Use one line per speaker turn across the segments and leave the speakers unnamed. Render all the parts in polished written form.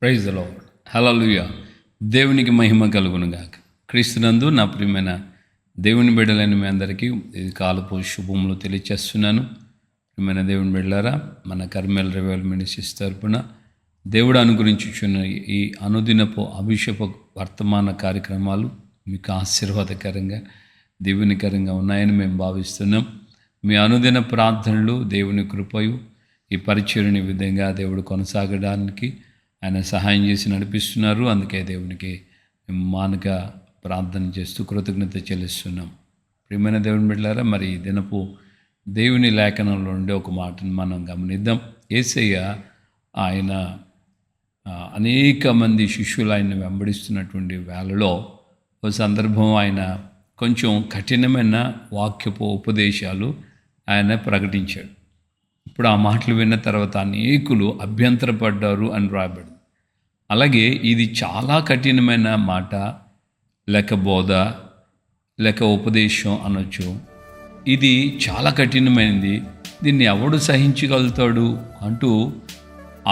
Praise the lord. హల్లెలూయా. దేవునికి మహిమ కలుగునుగాక. క్రీస్తునందు నా ప్రియమైన దేవుని బిడ్డలైన మీ అందరికీ ఇది కాలపు శుభములు తెలియచేస్తున్నాను. ప్రియమైన దేవుని బిడ్డలారా, మన కర్మేల్ రివైవల్ మినిస్ట్రీస్ తరపున దేవుడు అనుగ్రహించుచున్న ఈ అనుదినపు అభిషేక వర్తమాన కార్యక్రమాలు మీకు ఆశీర్వాదకరంగా దీవెనకరంగా ఉన్నాయని మేము భావిస్తున్నాం. మీ అనుదిన ప్రార్థనలు, దేవుని కృపయు ఈ పరిచర్యని విధంగా దేవుడు కొనసాగడానికి ఆయన సహాయం చేసి నడిపిస్తున్నారు. అందుకే దేవునికి మానక ప్రార్థన చేస్తూ కృతజ్ఞత చెల్లిస్తున్నాం. ప్రియమైన దేవుని బిడ్డలారా, మరి ఈ దినపు దేవుని లేఖనంలో ఉండే ఒక మాటను మనం గమనిద్దాం. యేసయ్య ఆయన అనేక మంది శిష్యులు ఆయన వెంబడిస్తున్నటువంటి వేళలో ఒక సందర్భం ఆయన కొంచెం కఠినమైన వాక్యపు ఉపదేశాలు ఆయన ప్రకటించాడు. ఇప్పుడు ఆ మాటలు విన్న తర్వాత అనేకులు అభ్యంతరపడ్డారు అని రాయబడింది. అలాగే ఇది చాలా కఠినమైన మాట, లేక బోధ, లేక ఉపదేశం అనొచ్చు. ఇది చాలా కఠినమైనది, దీన్ని ఎవడు సహించగలుగుతాడు అంటూ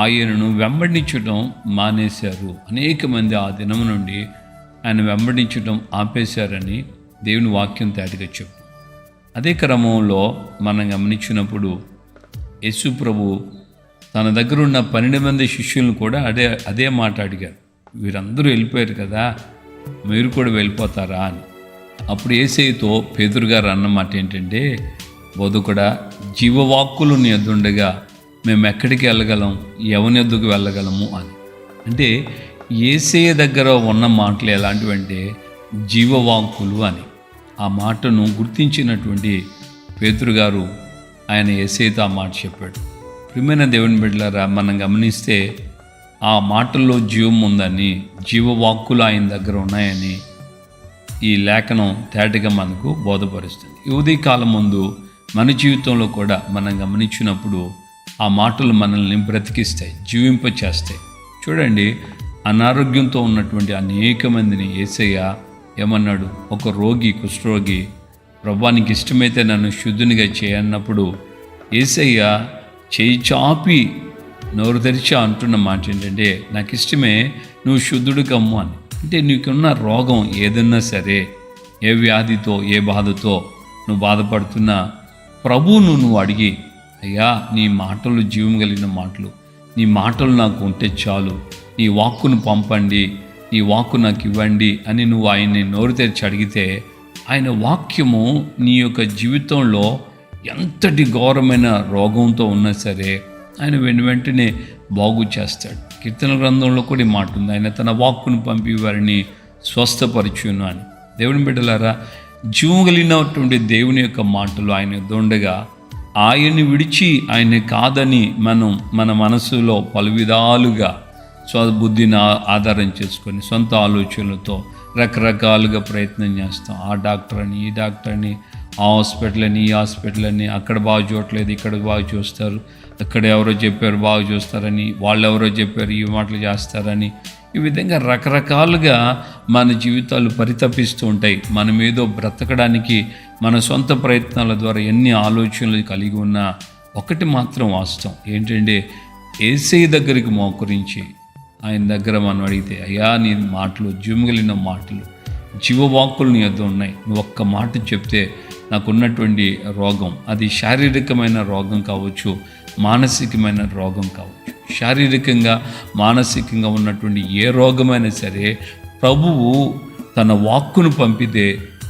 ఆయనను వెంబడించడం మానేశారు. అనేక మంది ఆ దినం నుండి ఆయన వెంబడించడం ఆపేశారని దేవుని వాక్యం తేటగా చెప్పు. అదే క్రమంలో మనం గమనించినప్పుడు యేసు ప్రభు తన దగ్గర ఉన్న 12 మంది శిష్యులను కూడా అదే మాట అడిగారు. వీరందరూ వెళ్ళిపోయారు కదా, మీరు కూడా వెళ్ళిపోతారా అని. అప్పుడు యేసయ్యతో పేతురు గారు అన్నమాట ఏంటంటే, బోధకుడా, జీవవాక్కులు నీ ఎదుండగా మేము ఎక్కడికి వెళ్ళగలం, ఎవని ఎద్దుకు వెళ్ళగలము అని. అంటే యేసయ్య దగ్గర ఉన్న మాటలు ఎలాంటివంటే జీవవాక్కులు అని. ఆ మాటను గుర్తించినటువంటి పేతురు గారు ఆయన యేసయ్యతో ఆ మాట చెప్పాడు. ప్రియమైన దేవుని బిడ్డలారా, మనం గమనిస్తే ఆ మాటల్లో జీవం ఉందని, జీవవాక్కులు ఆయన దగ్గర ఉన్నాయని ఈ లేఖనం తేటగా మనకు బోధపరుస్తుంది. ఈ ఉదయకాలం ముందు మన జీవితంలో కూడా మనం గమనించినప్పుడు ఆ మాటలు మనల్ని బ్రతికిస్తాయి, జీవింపచేస్తాయి. చూడండి, అనారోగ్యంతో ఉన్నటువంటి అనేక మందిని యేసయ్య ఏమన్నాడు? ఒక రోగి, కుష్ఠరోగి, ప్రభువా నీకు ఇష్టమైతే నన్ను శుద్ధునిగా చేయన్నప్పుడు యేసయ్య చేయి చాపి నోరు తెరిచి అంటున్న మాట ఏంటంటే, నాకు ఇష్టమే, నువ్వు శుద్ధుడు కమ్ము అని. అంటే నీకున్న రోగం ఏదన్నా సరే, ఏ వ్యాధితో, ఏ బాధతో నువ్వు బాధపడుతున్నా ప్రభువును నువ్వు అడిగి, అయ్యా నీ మాటలు జీవం కలిగిన మాటలు, నీ మాటలు నాకు ఉంటే చాలు, నీ వాక్కును పంపండి, నీ వాక్కు నాకు ఇవ్వండి అని నువ్వు ఆయన్ని నోరు తెరిచి అడిగితే ఆయన వాక్యము నీ యొక్క జీవితంలో ఎంతటి ఘోరమైన రోగంతో ఉన్నా సరే ఆయన వెంటనే బాగు చేస్తాడు. కీర్తన గ్రంథంలో కూడా ఈ మాట ఉంది, ఆయన తన వాక్కును పంపి వారిని స్వస్థపరిచును అని. దేవుని బిడ్డలారా, జీవం కలిగినటువంటి దేవుని యొక్క మాటలు ఆయన దొండగా ఆయన్ని విడిచి ఆయన్ని కాదని మనం మన మనసులో పలు విధాలుగా స్వబుద్ధిని ఆధారం చేసుకొని సొంత ఆలోచనలతో రకరకాలుగా ప్రయత్నం చేస్తాం. ఆ డాక్టర్ అని, ఈ డాక్టర్ అని, ఆ హాస్పిటల్ అని, ఈ హాస్పిటల్ అని, అక్కడ బాగా చూడట్లేదు, ఇక్కడ బాగా చూస్తారు, అక్కడ ఎవరో చెప్పారు బాగా చూస్తారని, వాళ్ళు ఎవరో చెప్పారు ఈ మాటలు చేస్తారని, ఈ విధంగా రకరకాలుగా మన జీవితాలు పరితపిస్తూ ఉంటాయి. మనం ఏదో బ్రతకడానికి మన సొంత ప్రయత్నాల ద్వారా ఎన్ని ఆలోచనలు కలిగి ఉన్నా ఒకటి మాత్రం వాస్తవం ఏంటంటే, యేసయ్య దగ్గరికి మోకరించి ఆయన దగ్గర మనం అడిగితే, అయ్యా నీ మాటలు జీవగలిగిన మాటలు, జీవవాక్కులు నీ వద్ద ఉన్నాయి, నువ్వు ఒక్క మాట చెప్తే నాకున్నటువంటి రోగం, అది శారీరకమైన రోగం కావచ్చు, మానసికమైన రోగం కావచ్చు, శారీరకంగా మానసికంగా ఉన్నటువంటి ఏ రోగమైనా సరే ప్రభువు తన వాక్కును పంపితే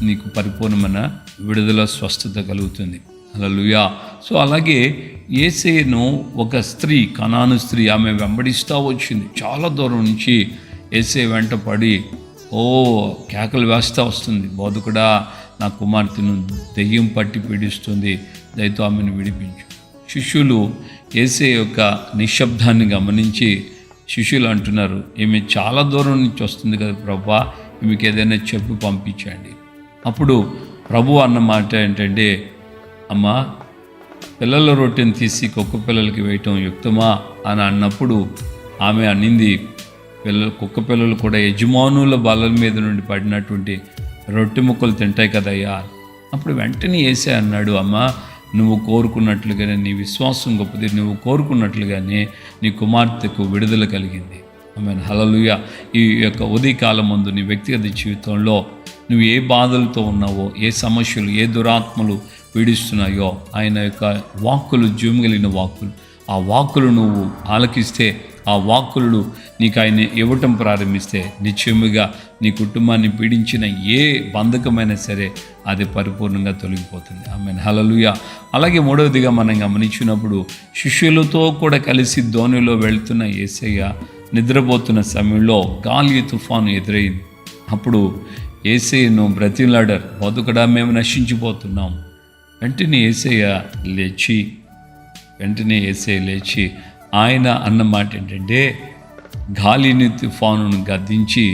నీకు పరిపూర్ణమైన విడుదల, స్వస్థత కలుగుతుంది. హల్లెలూయా. సో అలాగే యేసయ్యను ఒక స్త్రీ, కనాను స్త్రీ, ఆమె వెంబడిస్తూ వచ్చింది. చాలా దూరం నుంచి యేసయ్య వెంట పడి కేకలు వేస్తూ వస్తుంది, బోధకుడా నా కుమార్తెను దెయ్యం పట్టి పీడిస్తుంది, దయతో ఆమెను విడిపించు. శిష్యులు యేసయ్య యొక్క నిశ్శబ్దాన్ని గమనించి శిష్యులు అంటున్నారు, ఈమె చాలా దూరం నుంచి వస్తుంది కదా ప్రభువా, ఈమెకి ఏదైనా చెప్పి పంపించండి. అప్పుడు ప్రభు అన్న మాట ఏంటంటే, అమ్మా పిల్లల రొట్టెని తీసి కుక్క పిల్లలకి వేయటం యుక్తమా అని అన్నప్పుడు ఆమె అనింది, కుక్క పిల్లలు కూడా యజమానుల బల్లల మీద నుండి పడినటువంటి రొట్టె ముక్కలు తింటాయి కదయ్యా. అప్పుడు వెంటనే యేసయ్య అన్నాడు, అమ్మా నువ్వు కోరుకున్నట్లుగానే, నీ విశ్వాసం గొప్పది, నువ్వు కోరుకున్నట్లుగానే నీ కుమార్తెకు విడుదల కలిగింది. ఆమేన్. హల్లెలూయా. ఈ యొక్క ఉదయకాలం ముందు నీ వ్యక్తిగత జీవితంలో నువ్వు ఏ బాధలతో ఉన్నావో, ఏ సమస్యలు, ఏ దురాత్మలు పీడిస్తున్నాయో ఆయన యొక్క వాక్కులు, జీవగలిగిన వాక్కులు, ఆ వాక్కులు నువ్వు ఆలకిస్తే, ఆ వాక్కులు నీకు ఆయన ఇవ్వటం ప్రారంభిస్తే నిశ్చయముగా నీ కుటుంబాన్ని పీడించిన ఏ బంధకమైనా సరే అది పరిపూర్ణంగా తొలగిపోతుంది. ఆమేన్. హల్లెలూయా. అలాగే మూడవదిగా మనం గమనించినప్పుడు శిష్యులతో కూడా కలిసి ధోనిలో వెళ్తున్న యేసయ్య నిద్రపోతున్న సమయంలో గాలి తుఫాను ఎదురైంది. అప్పుడు యేసయ్యను బ్రతిమలాడారు, బతుకడా మేము నశించిపోతున్నాం. వెంటనే యేసయ్య లేచి ఆయన అన్న మాట ఏంటంటే, గాలిని తుఫానును గద్దించి,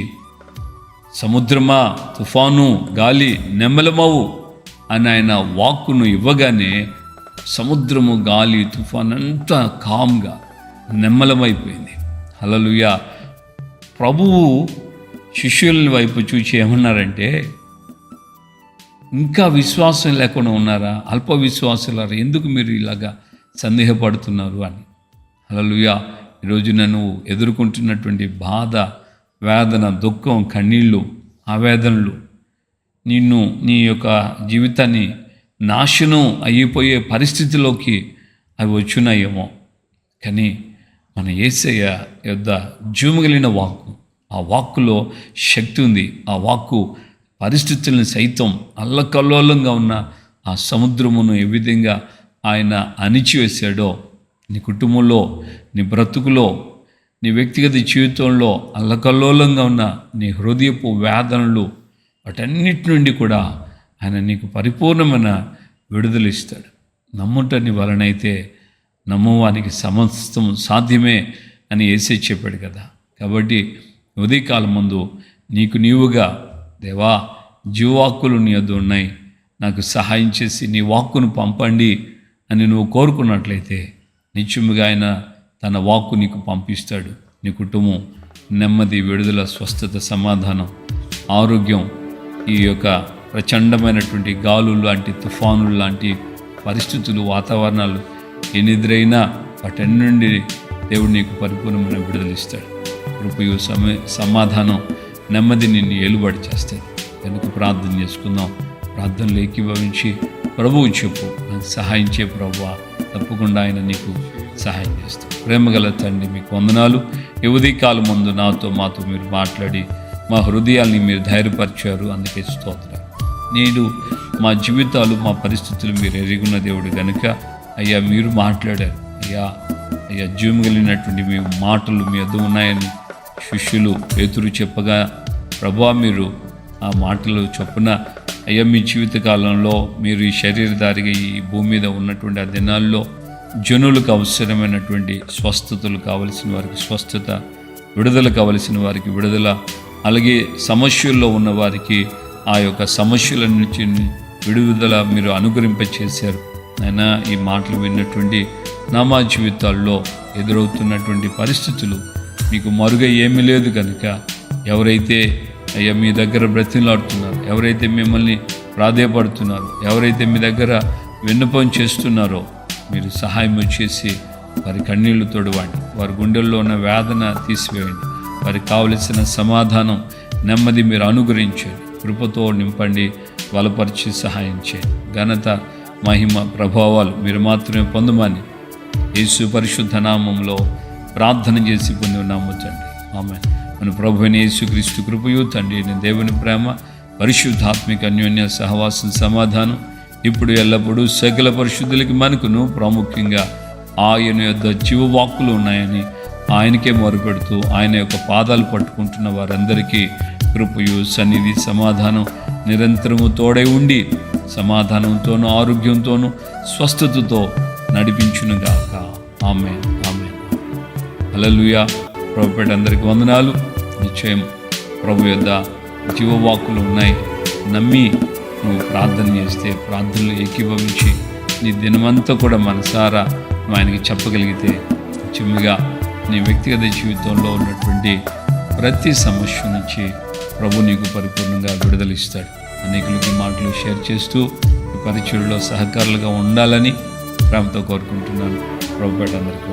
సముద్రమా తుఫాను గాలి నెమ్మలమవు అని ఆయన వాక్కును ఇవ్వగానే సముద్రము, గాలి, తుఫాన్ అంతా కామ్గా నెమ్మలమైపోయింది. హల్లెలూయా. ప్రభువు శిష్యుల వైపు చూచి ఏమన్నారంటే, ఇంకా విశ్వాసం లేకుండా ఉన్నారా? అల్ప విశ్వాసులారా, ఎందుకు మీరు ఇలాగా సందేహపడుతున్నారు అని. హల్లెలూయా. ఈరోజు నన్ను ఎదుర్కొంటున్నటువంటి బాధ, వేదన, దుఃఖం, కన్నీళ్ళు, ఆవేదనలు నీ యొక్క జీవితాన్ని నాశనం అయిపోయే పరిస్థితిలోకి అవి వచ్చున్నాయేమో. కానీ మన యేసయ్య యొద్ద జీవగలిగిన వాక్కు, ఆ వాక్కులో శక్తి ఉంది. ఆ వాక్కు పరిస్థితులను సైతం అల్లకల్లోలంగా ఉన్న ఆ సముద్రమును ఏ విధంగా ఆయన అణిచివేశాడో, నీ కుటుంబంలో, నీ బ్రతుకులో, నీ వ్యక్తిగత జీవితంలో అల్లకల్లోలంగా ఉన్న నీ హృదయపు వేదనలు, వాటన్నిటి నుండి కూడా ఆయన నీకు పరిపూర్ణమైన విడుదల ఇస్తాడు. నమ్ముటని వలనైతే నమ్మవానికి సమస్తం సాధ్యమే అని యేసయ్య చెప్పాడు కదా. కాబట్టి ఉదయకాలం ముందు నీకు నీవుగా, దేవా జీవవాక్కులు నీ వద్ద ఉన్నాయి, నాకు సహాయం చేసి నీ వాక్కును పంపండి అని నువ్వు కోరుకున్నట్లయితే నిత్యముగా ఆయన తన వాక్కు నీకు పంపిస్తాడు. నీ కుటుంబం నెమ్మది, విడుదల, స్వస్థత, సమాధానం, ఆరోగ్యం, ఈ యొక్క ప్రచండమైనటువంటి గాలులు లాంటి, తుఫానులు లాంటి పరిస్థితులు, వాతావరణాలు ఎన్నిదిరైనా వాటన్ని నుండి దేవుడు నీకు పరిపూర్ణమైన విడుదల ఇస్తాడు. కృపయు సమాధానం, నెమ్మది నిన్ను ఏలుబడి చేస్తాడు. కనుక ప్రార్థన చేసుకుందాం. ప్రార్థనలు ఏకీభవించి ప్రభువు చెప్పు, నాకు సహాయం చే ప్రభువా. తప్పకుండా ఆయన నీకు సహాయం చేస్తాడు. ప్రేమగల తండ్రి, మీకు వందనాలు. ఈ ఉదయకాలం ముందు మాతో మీరు మాట్లాడి మా హృదయాల్ని మీరు ధైర్యపరిచారు, అందుకే స్తోత్రాలు. నేడు మా జీవితాలు, మా పరిస్థితులు మీరు ఎరుగున్న దేవుడు కనుక అయ్యా మీరు మాట్లాడారు. అయ్యా జీవం కలిగినటువంటి మీ మాటలు మీ వద్ద ఉన్నాయని శిష్యులు పేతురు చెప్పగా, ప్రభువా మీరు ఆ మాటలు చొప్పున అయ్యా మీ జీవితకాలంలో మీరు ఈ శరీరధారిగా ఈ భూమి మీద ఉన్నటువంటి ఆ దినాల్లో జనులకు అవసరమైనటువంటి స్వస్థతలు కావలసిన వారికి స్వస్థత, విడుదల కావలసిన వారికి విడుదల, అలాగే సమస్యల్లో ఉన్న వారికి ఆ యొక్క సమస్యల నుంచి విడుదల మీరు అనుగ్రహింపచేశారు. అయినా ఈ మాటలు విన్నటువంటి మా జీవితాల్లో ఎదురవుతున్నటువంటి పరిస్థితులు మీకు మరుగా ఏమీ లేదు కనుక, ఎవరైతే అయ్యా మీ దగ్గర బ్రతిమలాడుతున్నారు, ఎవరైతే మిమ్మల్ని ప్రాధేయపడుతున్నారు, ఎవరైతే మీ దగ్గర విన్నపం చేస్తున్నారో మీరు సహాయం చేసి వారి కన్నీళ్లు తొడవండి, వారి గుండెల్లో ఉన్న వేదన తీసివేయండి, వారికి కావలసిన సమాధానం, నెమ్మది మీరు అనుగ్రహించండి, కృపతో నింపండి, బలపరిచి సహాయం చేయండి. ఘనత, మహిమ, ప్రభావాలు మీరు మాత్రమే పొందమని యేసు పరిశుద్ధ నామంలో ప్రార్థన చేసి పొంది ఉన్నాము తండ్రి. ఆమేన్. మన ప్రభువైన యేసుక్రీస్తు కృపయు, తండ్రి అయిన దేవుని ప్రేమ, పరిశుద్ధాత్మిక అన్యోన్య సహవాసం, సమాధానం ఇప్పుడు ఎల్లప్పుడూ సకల పరిశుద్ధులకి మనకును ప్రాముఖ్యంగా ఆయన యొద్ద జీవవాక్కులు ఉన్నాయని ఆయనకే మొరుపెడుతూ ఆయన యొక్క పాదాలు పట్టుకుంటున్న వారందరికీ కృపయు, సన్నిధి, సమాధానం నిరంతరము తోడై ఉండి సమాధానంతోనూ, ఆరోగ్యంతోనూ, స్వస్థతతో నడిపించునుగాక. ఆమేన్. ఆమేన్. హల్లెలూయా. ప్రభుపేట అందరికీ వందనాలు. నిశ్చయం ప్రభు యొద్ద జీవవాక్కులు ఉన్నాయి. నమ్మి నువ్వు ప్రార్థన చేస్తే, ప్రార్థనలు ఏకీభవించి నీ దినమంతా కూడా మనసారా నువ్వు ఆయనకి చెప్పగలిగితే నిశ్చయముగా నీ వ్యక్తిగత జీవితంలో ఉన్నటువంటి ప్రతి సమస్య నుంచి ప్రభు నీకు పరిపూర్ణంగా విడుదలిస్తాడు. అనేకులకి మాటలు షేర్ చేస్తూ ఈ పరిచయంలో సహకారులుగా ఉండాలని ప్రేమతో కోరుకుంటున్నాను. ప్రభుపేట అందరికీ